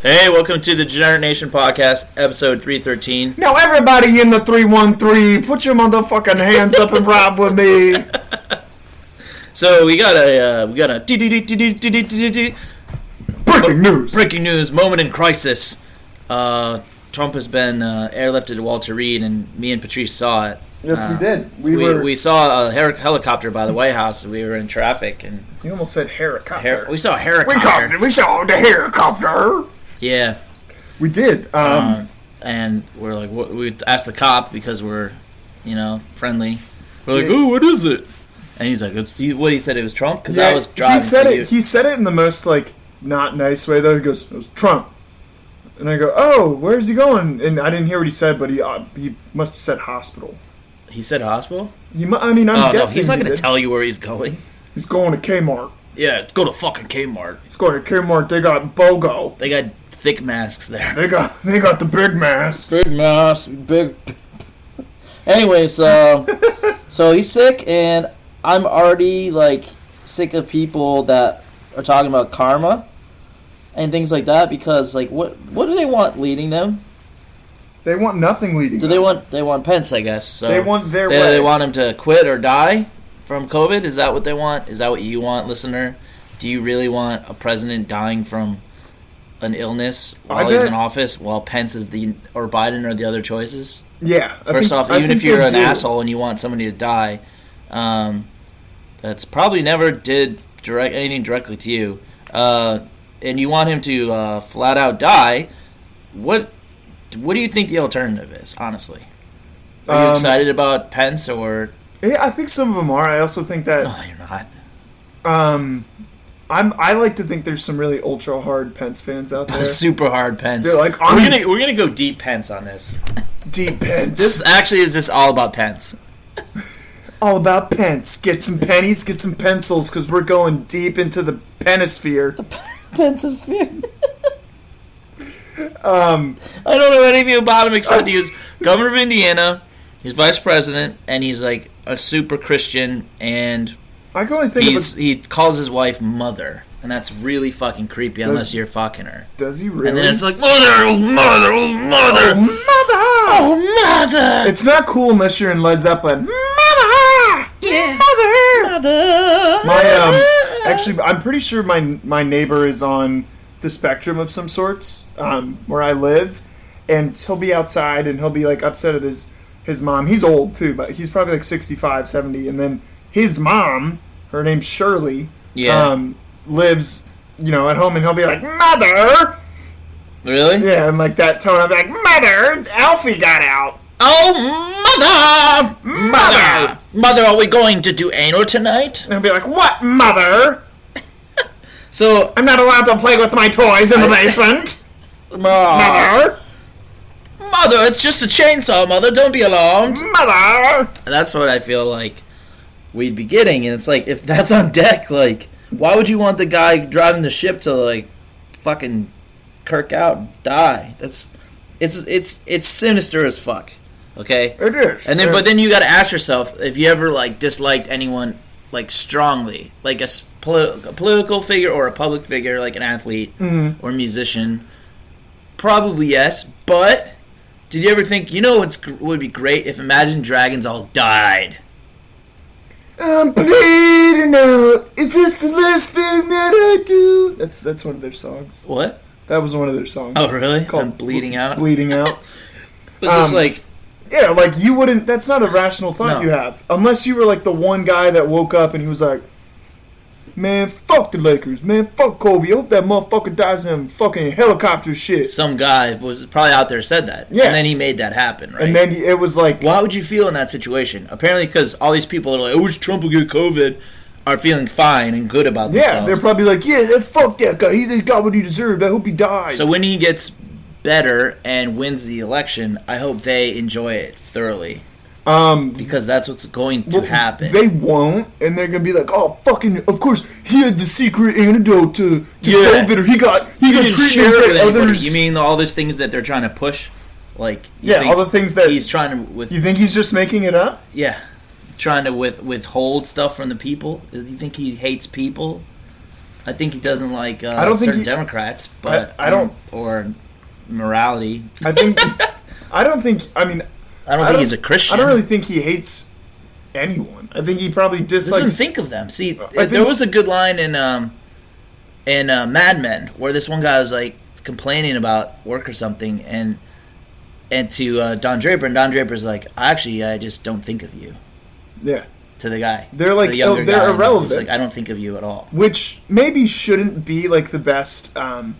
Hey, welcome to the Degenerate Nation podcast, episode 313. Now everybody in the 313, put your motherfucking hands up and ride with me. So we got a breaking news, moment in crisis. Trump has been airlifted to Walter Reed, and me and Patrice saw it. Yes, we did. We saw a helicopter by the White House, and we were in traffic. And you almost said helicopter. We saw a helicopter. We saw the helicopter. Yeah. We did. And we're like, we asked the cop because we're, friendly. We're like, oh, what is it? And he's like, what he said it was Trump? Because I was driving. He said it in the most, not nice way, though. He goes, it was Trump. And I go, oh, where's he going? And I didn't hear what he said, but he must have said hospital. He said hospital? I'm guessing no, he's not going to tell you where he's going. He's going to Kmart. Yeah, go to fucking Kmart. He's going to Kmart. They got BOGO. They got thick masks there. They got the big mask. Big mask. Big. Anyways, so he's sick, and I'm already, sick of people that are talking about karma and things like that because, what do they want leading them? They want nothing leading them. They want Pence, I guess. So they want their way. They want him to quit or die from COVID? Is that what they want? Is that what you want, listener? Do you really want a president dying from an illness while he's in office, while Pence is or Biden are the other choices? Yeah. First off, even if you're an asshole and you want somebody to die, that's probably never did anything directly to you, and you want him to flat out die, what do you think the alternative is, honestly? Are you excited about Pence or... Yeah, I think some of them are. I also think that... No, you're not. I like to think there's some really ultra hard Pence fans out there. Super hard Pence. They're like, we're gonna go deep Pence on this. Deep Pence. This actually is this all about Pence. All about Pence. Get some pennies, get some pencils, because we're going deep into the penisphere. The penisphere. I don't know anything about him except he was governor of Indiana, he's vice president, and he's like a super Christian, and I can only think he calls his wife mother, and that's really fucking creepy unless you're fucking her. Does he really? And then it's like, mother, oh mother, oh mother, oh mother, oh mother. It's not cool unless you're in Led Zeppelin. Mother, yeah, mother. Actually, I'm pretty sure my neighbor is on the spectrum of some sorts, where I live, and he'll be outside and he'll be upset at his mom. He's old too, but he's probably 65, 70, and then his mom, her name's Shirley, lives, at home, and he'll be like, Mother! Really? Yeah, and that tone, I'll be like, Mother! Alfie got out! Oh, Mother! Mother, are we going to do anal tonight? And I'll be like, what, Mother? So I'm not allowed to play with my toys in the basement. Mother! Mother, it's just a chainsaw, Mother. Don't be alarmed. Mother! That's what I feel like we'd be getting, and it's if that's on deck, why would you want the guy driving the ship to fucking kirk out, die? It's sinister as fuck. Okay? It is. And then, but then you got to ask yourself if you ever disliked anyone strongly, a political figure or a public figure, like an athlete or musician. Probably yes, but did you ever think, what would be great if Imagine Dragons all died? I'm bleeding out. If it's the last thing that I do. That's one of their songs. What? That was one of their songs. Oh, really? It's called Bleeding Out? Bleeding Out. It's just yeah, you wouldn't... That's not a rational thought you have. Unless you were the one guy that woke up and he was like, man, fuck the Lakers. Man, fuck Kobe. I hope that motherfucker dies in fucking helicopter shit. Some guy was probably out there said that. Yeah. And then he made that happen, right? And then it was How would you feel in that situation? Apparently because all these people that are I wish Trump would get COVID are feeling fine and good about themselves. Yeah, they're probably fuck that guy. He got what he deserved. I hope he dies. So when he gets better and wins the election, I hope they enjoy it thoroughly. Because that's what's going to happen. They won't, and they're gonna be like, "Oh, fucking! Of course, he had the secret antidote to COVID, or he got treatment that others." You mean all those things that they're trying to push, all the things that he's trying to You think he's just making it up? Yeah, trying to withhold stuff from the people. You think he hates people? I think he doesn't like I don't think certain Democrats, but I don't or morality. I think I don't think. I mean, I don't think he's a Christian. I don't really think he hates anyone. I think he probably dislikes. Doesn't think of them. See, there was a good line in Mad Men where this one guy was like complaining about work or something, and to Don Draper, and Don Draper's like, I just don't think of you. Yeah. To the guy. They're like, they're irrelevant. Like, I don't think of you at all. Which maybe shouldn't be like the best, or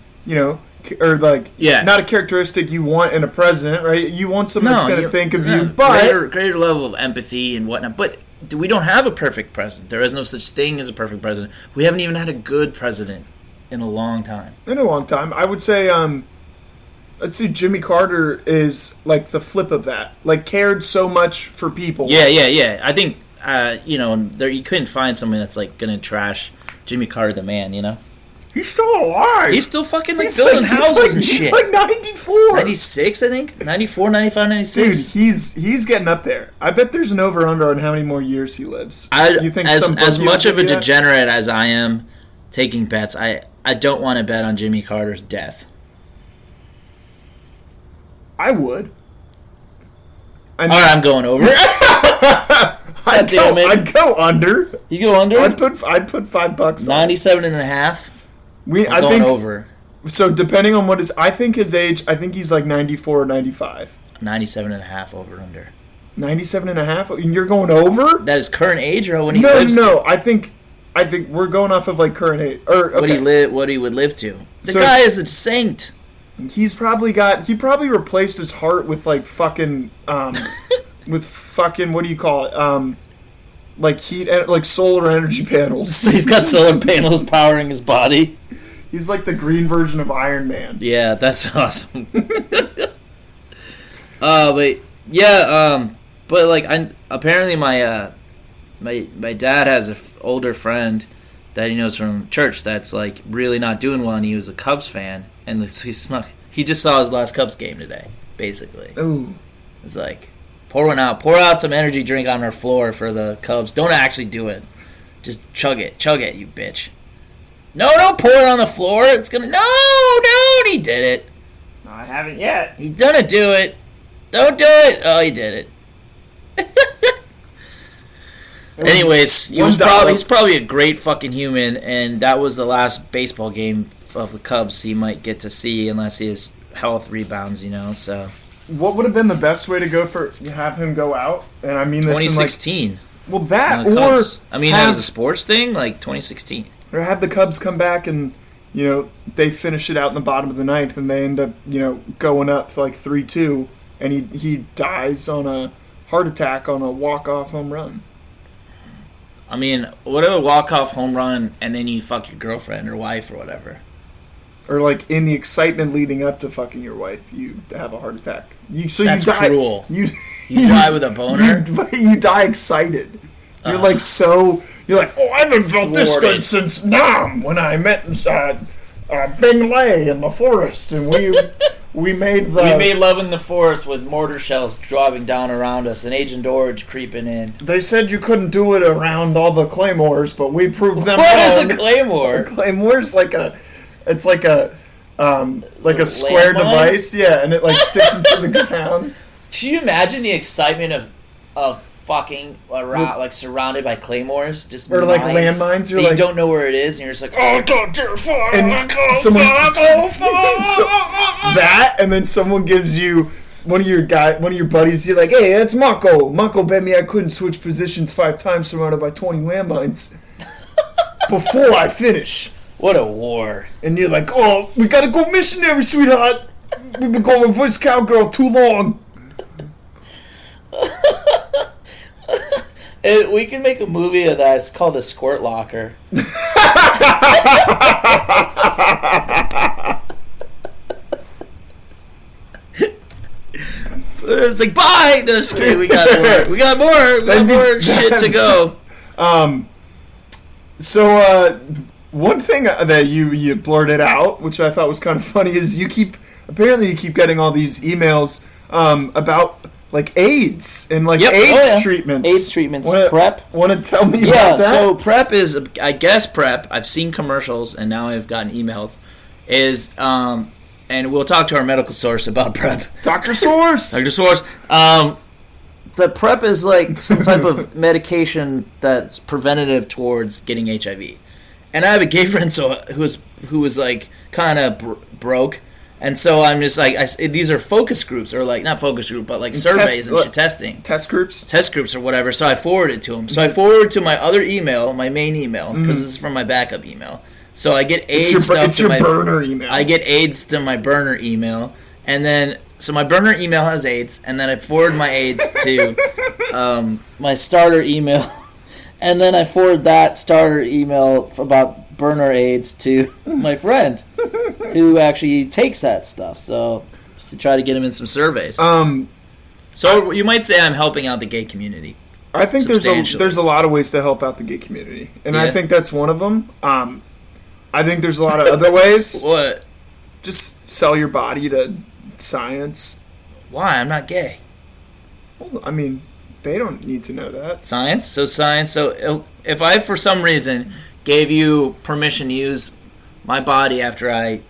like, not a characteristic you want in a president, right? You want someone that's going to think of you, but greater level of empathy and whatnot. But we don't have a perfect president. There is no such thing as a perfect president. We haven't even had a good president in a long time. I would say, let's see, Jimmy Carter is like the flip of that. Like, cared so much for people. Yeah. I think, you couldn't find someone that's like going to trash Jimmy Carter the man, you know? He's still alive. He's still fucking building houses and shit. He's like 94. 96, I think? 94, 95, 96. Dude, he's getting up there. I bet there's an over-under on how many more years he lives. You think as much of a degenerate as I am taking bets, I don't want to bet on Jimmy Carter's death. I would. All right, I'm going over. I'd go under. You go under? I'd put $5 on 97 and a half. I think think over. So depending on I think his age, I think he's like 94 or 95. 97 and a half over under. 97 and a half? And you're going over? That is current age or when he lives to? I think we're going off of like current age or okay. What he would live to. The guy is a saint. He probably replaced his heart with like fucking with fucking what do you call it? Like heat, like solar energy panels. So he's got solar panels powering his body. He's like the green version of Iron Man. Yeah, that's awesome. But apparently my dad has an older friend that he knows from church that's like really not doing well, and he was a Cubs fan, and he just saw his last Cubs game today, basically. Ooh, it's like pour out some energy drink on our floor for the Cubs. Don't actually do it, just chug it, you bitch. No, don't pour it on the floor. It's gonna don't. He did it. No, I haven't yet. He's gonna do it. Don't do it. Oh, he did it. Anyways, he's probably a great fucking human, and that was the last baseball game of the Cubs he might get to see unless his health rebounds, so. What would have been the best way to go have him go out? And I mean this 2016. As a sports thing, like 2016. Or have the Cubs come back and, they finish it out in the bottom of the ninth and they end up, going up like 3-2 and he dies on a heart attack on a walk-off home run. I mean, what if a walk-off home run and then you fuck your girlfriend or wife or whatever? Or like in the excitement leading up to fucking your wife, you have a heart attack. That's cruel. You die with a boner? You die excited. You're You're like, I haven't felt this good since Nam when I met Bing Lei in the forest, and we made love in the forest with mortar shells driving down around us and Agent Orange creeping in. They said you couldn't do it around all the claymores, but we proved them wrong. What is a claymore? A claymore's like a square device, yeah, and it like sticks into the ground. Can you imagine the excitement of fucking around, like surrounded by claymores, just or like landmines? You don't know where it is, and you're just like, oh god, that, and then someone gives you one of your buddies. You're like, hey, that's Mako. Mako bet me I couldn't switch positions 5 times surrounded by 20 landmines before I finish. What a war! And you're like, oh, we gotta go missionary, sweetheart. We've been going voice cowgirl too long. We can make a movie of that. It's called the Squirt Locker. It's like, bye! No, just kidding. We got more. We got more shit to go. So, one thing that you blurted out, which I thought was kind of funny, is you keep getting all these emails about like AIDS and like Yep. AIDS treatments. AIDS treatments. Wanna, PrEP. Want to tell me Yeah, about that? so PrEP is, I guess PrEP, I've seen commercials and now I've gotten emails, is, and we'll talk to our medical source about PrEP. Dr. Source! Dr. Source. The PrEP is like some type of medication that's preventative towards getting HIV. And I have a gay friend who was like kind of broke. And so I'm just like, these are focus groups, or like, not focus group, but like surveys and shit, testing. Test groups? Test groups or whatever. So I forwarded it to him. So I forwarded to my other email, my main email, because this is from my backup email. So I get AIDS stuff it's your burner email. I get AIDS to my burner email. And then, so my burner email has AIDS, and then I forward my AIDS to my starter email. And then I forward that starter email about burner AIDS to my friend who actually takes that stuff. So just to try to get him in some surveys. So you might say I'm helping out the gay community. I think there's a lot of ways to help out the gay community, and I think that's one of them. I think there's a lot of other ways. What? Just sell your body to science. Why? I'm not gay. Well, I mean, they don't need to know that. Science. So if I, for some reason, gave you permission to use my body after I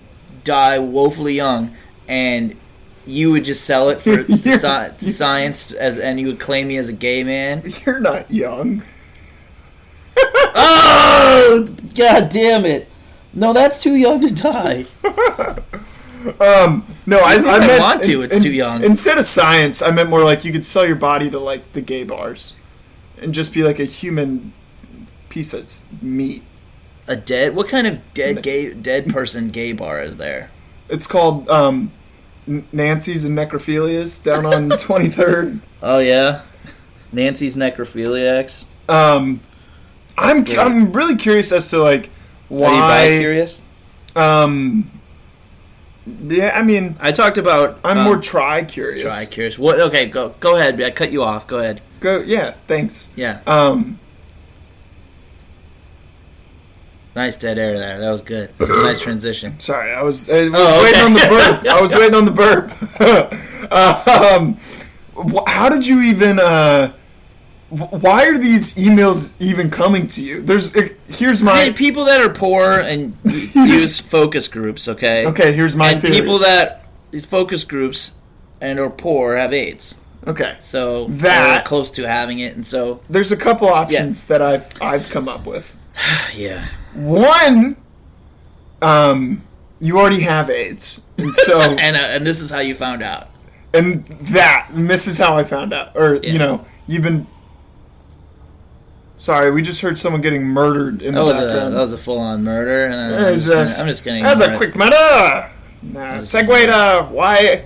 die woefully young, and you would just sell it for science, and you would claim me as a gay man. You're not young. Oh, God damn it! No, that's too young to die. No, I meant want to. It's too young. Instead of science, I meant more like you could sell your body to like the gay bars, and just be like a human piece of meat. What kind of dead person gay bar is there? It's called Nancy's and Necrophilia's down on 23rd. Oh yeah, Nancy's Necrophiliacs. I'm really curious as to like why. Are you curious? Yeah, I mean, I talked about. I'm more tri-curious. Tri-curious. What? Okay, go ahead. I cut you off. Go ahead. Go. Yeah. Thanks. Yeah. Nice dead air there. That was good. It was a nice transition. Sorry, I was waiting on the burp. I was waiting on the burp. How did you even? Why are these emails even coming to you? Here's my people that are poor and use focus groups. Okay. Okay. Here's my theory. People that use focus groups and are poor have AIDS. Okay. So they're close to having it, and so there's a couple options that I've come up with. Yeah. One, you already have AIDS, and so and this is how you found out. And this is how I found out, you've been. Sorry, we just heard someone getting murdered in the background. That was a full-on murder. And I'm just gonna. That was a quick murder. Segue to why.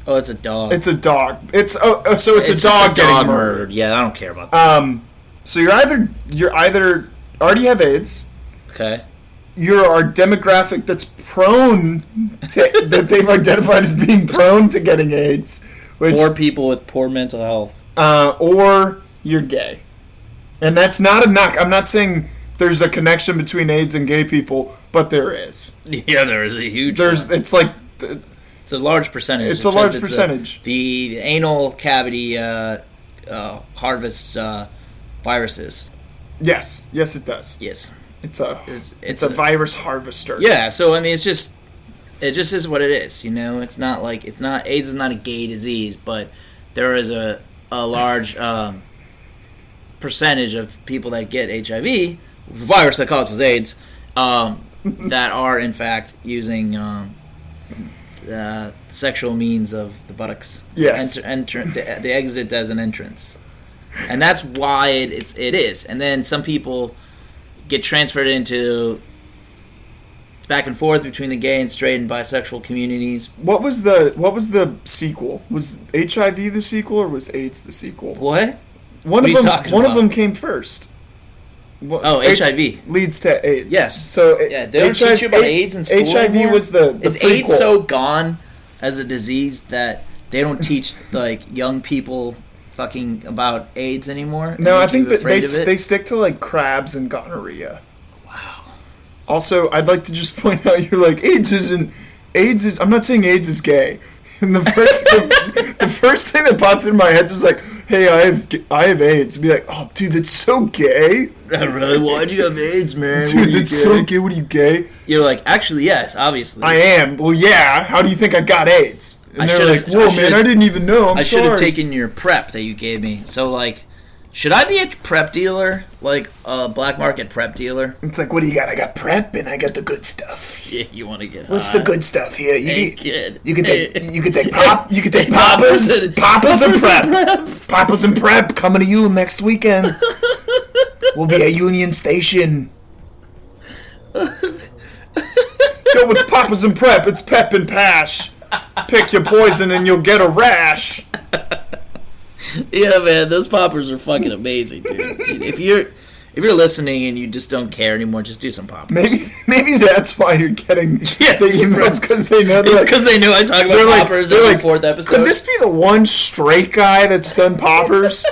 Oh, it's a dog. It's a dog. It's a dog getting murdered. Yeah, I don't care about that. So you're either already have AIDS. Okay. You're our demographic that's prone to that they've identified as being prone to getting AIDS, or people with poor mental health. Or you're gay, and that's not a knock. I'm not saying there's a connection between AIDS and gay people, but there is. Yeah, there is a huge. It's like. It's a large percentage. It's a large percentage. The anal cavity harvests viruses. Yes, it does. Yes, it's a virus harvester. Yeah, so I mean, it just is what it is. It's not AIDS is not a gay disease, but there is a large percentage of people that get HIV, the virus that causes AIDS, that are in fact using sexual means of the buttocks. Yes, the exit as an entrance. And that's why it is. And then some people get transferred into back and forth between the gay and straight and bisexual communities. What was the sequel? Was HIV the sequel or was AIDS the sequel? What? One of them came first. HIV leads to AIDS. Yes. So they don't teach you about AIDS in school HIV anymore? was the Is prequel. AIDS so gone as a disease that they don't teach young people fucking about AIDS anymore? No, I think that they stick to crabs and gonorrhea. Wow. Also, I'd like to just point out, you're like, AIDS is. I'm not saying AIDS is gay. And the first thing that popped into my head was like, hey, I have AIDS. And be like, oh, dude, that's so gay. Really? Why'd you have AIDS, man? Dude, that's so gay. What are you, gay? You're like, actually, yes, obviously. I am. Well, yeah. How do you think I got AIDS? And they're like, whoa, man, I didn't even know. I should have taken your prep that you gave me. So, like, should I be a prep dealer? Like a black market prep dealer? It's like, what do you got? I got prep and I got the good stuff. Yeah, you want to get What's the good stuff here? Kid. You can take poppers. Poppers and prep. Poppers and prep coming to you next weekend. We'll be at Union Station. Yo, it's poppers and prep. It's pep and pash. Pick your poison and you'll get a rash. Yeah, man, those poppers are fucking amazing, dude. If you're listening and you just don't care anymore, just do some poppers. Maybe that's why you're getting the emails, because they know. It's because they knew I talk about poppers in the fourth episode. Could this be the one straight guy that's done poppers?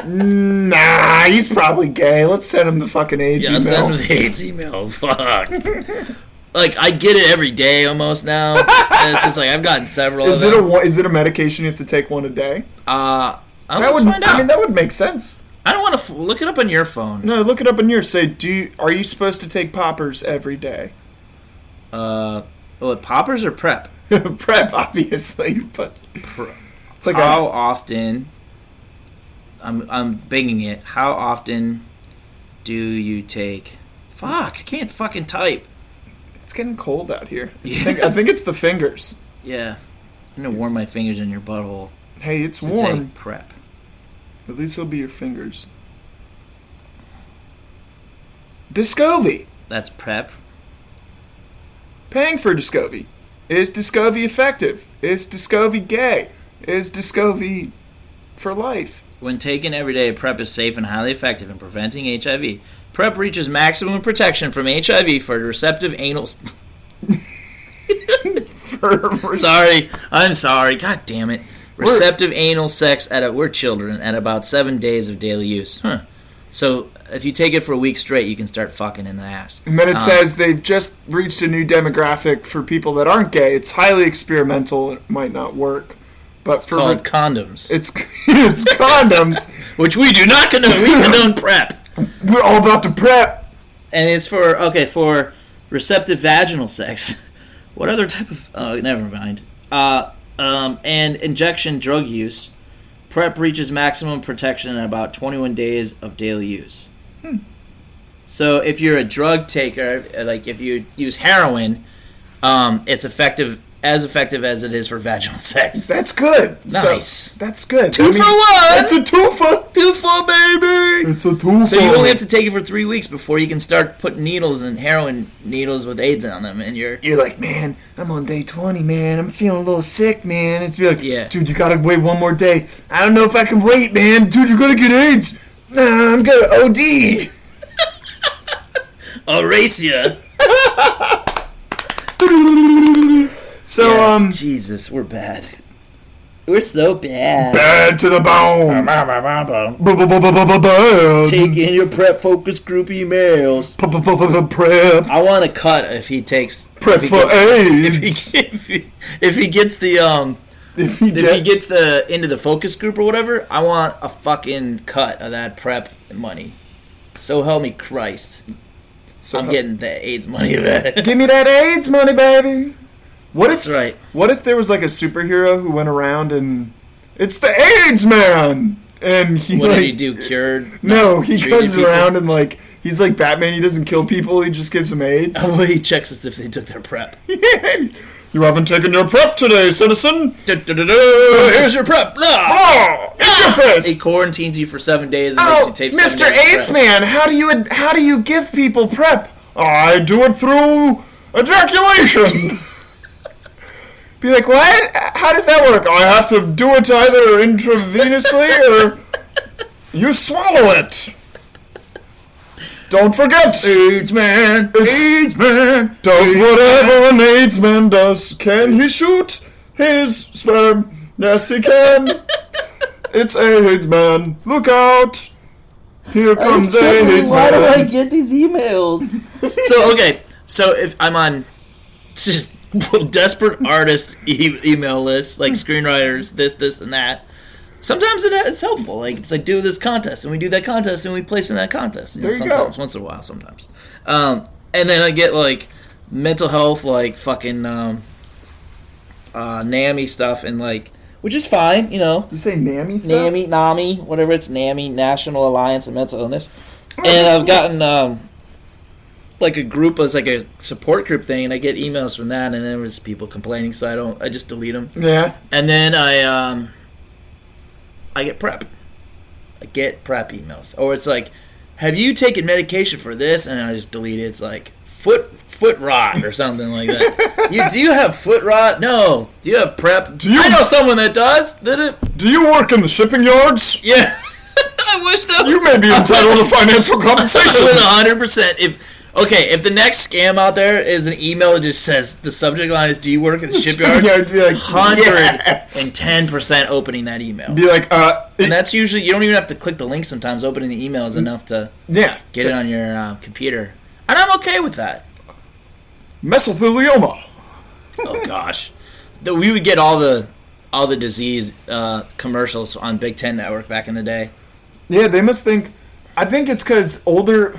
Nah, he's probably gay. Let's send him the fucking AIDS email. Yeah, send him the AIDS email. Fuck. Like, I get it every day almost now. And it's just like, I've gotten several of them. Is it a medication you have to take one a day? Let's find out. I mean, that would make sense. I don't want to... look it up on your phone. No, look it up on yours. Say, are you supposed to take poppers every day? Poppers or prep? Prep, obviously, but... It's like how often... I'm binging it. How often do you take... Fuck, I can't fucking type. It's getting cold out here. I think it's the fingers. Yeah. I'm going to warm my fingers in your butthole. Hey, it's warm. Take prep. At least it'll be your fingers. Discovy. That's prep. Paying for Discovy. Is Discovy effective? Is Discovy gay? Is Discovy for life? When taken every day, PrEP is safe and highly effective in preventing HIV. PrEP reaches maximum protection from HIV for receptive anal... I'm sorry. God damn it. Receptive anal sex we're children at about 7 days of daily use. Huh. So if you take it for a week straight, you can start fucking in the ass. And then it says they've just reached a new demographic for people that aren't gay. It's highly experimental. It might not work. But it's called condoms. It's condoms. Which we do not condone. We condone PrEP. We're all about the PrEP. And it's for receptive vaginal sex. What other type of... Oh, never mind. And injection drug use. PrEP reaches maximum protection in about 21 days of daily use. So if you're a drug taker, like if you use heroin, it's as effective as it is for vaginal sex. That's good. Nice. So, that's good. Two for one. It's a twofer. Twofer, baby. It's a twofer. So you only have to take it for 3 weeks before you can start putting needles and heroin needles with AIDS on them, and you're like, man, I'm on day 20, man. I'm feeling a little sick, man. It's like, yeah, dude, you gotta wait one more day. I don't know if I can wait, man. Dude, you're gonna get AIDS. Nah, I'm gonna OD. Erasia. So, yeah, Jesus, we're bad. We're so bad. Bad to the bone. Taking your PrEP focus group emails. PrEP. I want to cut if he takes PrEP for AIDS. If he gets the into the focus group or whatever, I want a fucking cut of that PrEP money. So help me Christ. So I'm getting the AIDS money back. Give me that AIDS money, baby. That's right. What if there was like a superhero who went around and it's the AIDS man, and what did he do? Cured? No, he goes around and like he's like Batman. He doesn't kill people. He just gives them AIDS. Oh, he checks if they took their PrEP. Yeah. You haven't taken your PrEP today, citizen. Here's your PrEP. In your face. He quarantines you for 7 days. And makes you tape Mr. AIDS man, how do you give people PrEP? I do it through ejaculation. Be like, what? How does that work? I have to do it either intravenously or you swallow it. Don't forget, AIDS man. AIDS man does whatever an AIDS man does. Can he shoot his sperm? Yes, he can. It's AIDS man. Look out. Here comes AIDS man. Why do I get these emails? So if I'm on... Just desperate artist email lists, like screenwriters, this, and that. Sometimes it's helpful. Like it's like do this contest, and we do that contest, and we place in that contest. There you sometimes, go. Once in a while, sometimes. And then I get like mental health, like fucking NAMI stuff, and like which is fine, you know. You say NAMI stuff? NAMI, whatever it's NAMI, National Alliance of Mental Illness, and I've gotten like a group as like a support group thing, and I get emails from that, and then there's people complaining, so I just delete them. Yeah. And then I get prep. I get prep emails. Or it's like, have you taken medication for this? And I just delete it. It's like, foot rot or something like that. Do you have foot rot? No. Do you have prep? I know someone that does. Do you work in the shipping yards? Yeah. I wish that You may be entitled to financial compensation. I would 100%. If the next scam out there is an email that just says, the subject line is, do you work at the shipyard? Yeah, I'd be like, 110% opening that email. Be like, and that's usually, you don't even have to click the link sometimes. Opening the email is enough to get it on your computer. And I'm okay with that. Mesothelioma. Oh, gosh. We would get all the disease commercials on Big Ten Network back in the day. Yeah, they must think, I think it's because older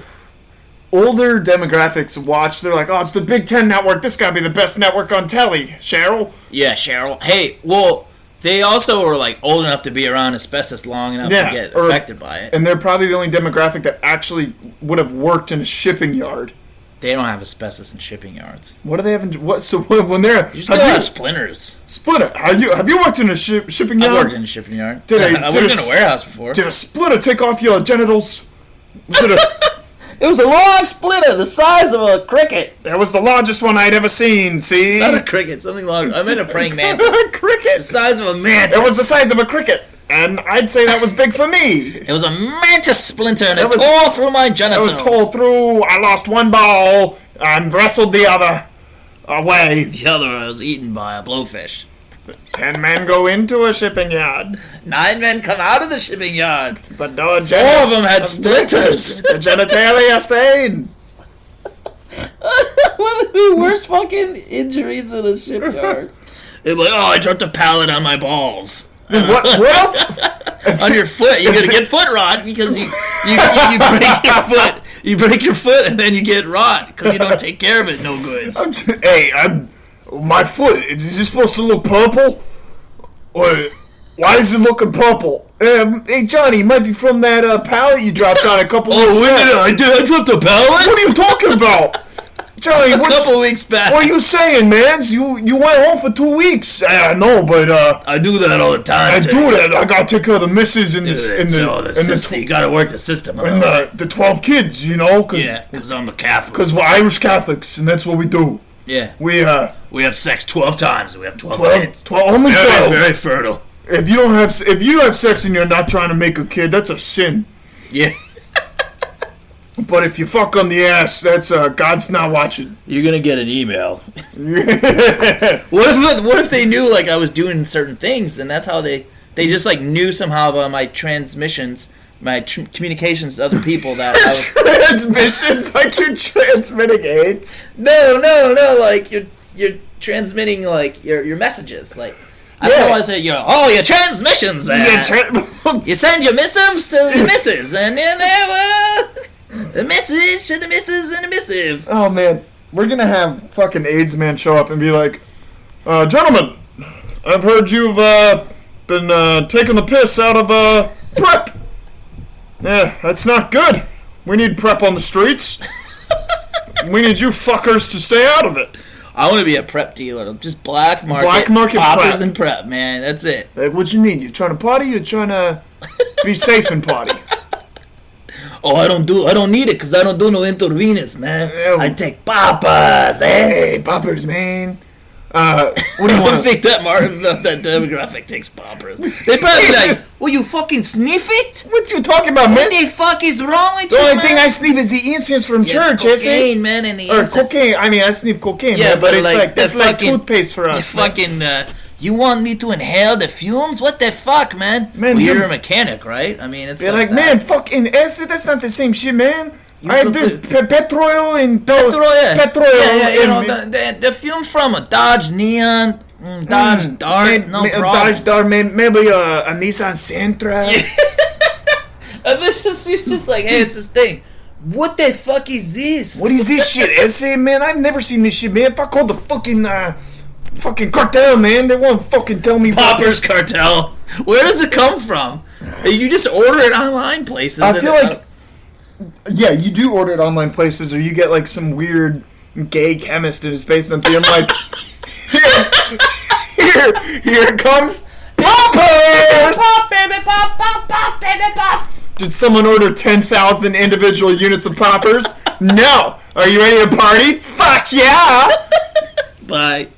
demographics watch. They're like, oh, it's the Big Ten Network. This gotta be the best network on telly. Cheryl? Yeah, Cheryl. Hey, well, they also are like old enough to be around asbestos long enough to get affected by it. And they're probably the only demographic that actually would have worked in a shipping yard. They don't have asbestos in shipping yards. What do they have in... So when they're... You just got a lot of splinters. Splinter. Have you worked in a shipping yard? I worked in a shipping yard. I worked in a warehouse before. Did a splinter take off your genitals? It was a long splinter, the size of a cricket. That was the largest one I'd ever seen, see? Not a cricket, something long. I meant a praying mantis. A cricket? The size of a mantis. It was the size of a cricket, and I'd say that was big for me. It was a mantis splinter, and it tore through my genitals. It was tore through. I lost one ball and wrestled the other away. The other was eaten by a blowfish. 10 men go into a shipping yard. 9 men come out of the shipping yard. But no 4 of them had splinters. The genitalia stained. One of the worst fucking injuries in a shipyard. They're like, oh, I dropped a pallet on my balls. What else? On your foot. You're going to get foot rot because you break your foot. You break your foot and then you get rot because you don't take care of it. No goods. My foot, is it supposed to look purple? Or why is it looking purple? Hey, Johnny, it might be from that pallet you dropped on a couple weeks back. I dropped a pallet? What are you talking about? Johnny, a couple weeks back. What are you saying, man? You went home for 2 weeks. I know, but I do that all the time. I do that. I gotta take care of the missus and you gotta work the system. And the 12 kids, you know? Because I'm a Catholic. Because we're Irish Catholics, and that's what we do. Yeah. We have sex 12 times, and we have 12 kids. Only 12. Very fertile. If you have sex and you're not trying to make a kid, that's a sin. Yeah. But if you fuck on the ass, that's God's not watching. You're gonna get an email. What if they knew like I was doing certain things, and that's how they just like knew somehow about my transmissions, my communications to other people that I was transmissions like you're transmitting AIDS. No, like you're transmitting like your messages like. I don't want to say, your transmissions. You send your missives to the missus, and then the message to the missus and the missive. Oh, man. We're going to have fucking AIDS man show up and be like, gentlemen, I've heard you've been taking the piss out of PrEP. Yeah, that's not good. We need PrEP on the streets. We need you fuckers to stay out of it. I want to be a PrEP dealer. Just black market poppers PrEP. And PrEP, man. That's it. Like, what you mean? You trying to party? You're trying to be safe and party? Oh, I don't need it because I don't do no intravenous, man. I take poppers, Hey, poppers, man. What do you want? I think that demographic takes poppers. They probably be like, well, you fucking sniff it? What you talking about, man? What the fuck is wrong with the you, only man? thing I sniff is the incense from church, cocaine, man, and the incense. Or cocaine. I mean, I sniff cocaine, man, but it's like that's like toothpaste for us. Fucking, you want me to inhale the fumes? What the fuck, man? Well, you're a mechanic, right? I mean, it's like man, fucking acid. That's not the same shit, man. I did petrol and Petrol, yeah. Petrol. Yeah, you know, the fume from a Dodge Neon, Dodge Dart, no problem. Dodge Dart, maybe a Nissan Sentra. And it's just like, hey, it's this thing. What the fuck is this? What is this shit, Essay, man? I've never seen this shit, man. If I called the fucking cartel, man, they won't fucking tell me. Poppers Cartel. Where does it come from? You just order it online places. I feel like, yeah, you do order it online places, or you get like some weird gay chemist in his basement being like, here comes poppers! Pop, baby, pop, pop, pop, baby, pop. Did someone order 10,000 individual units of poppers? No. Are you ready to party? Fuck yeah! Bye.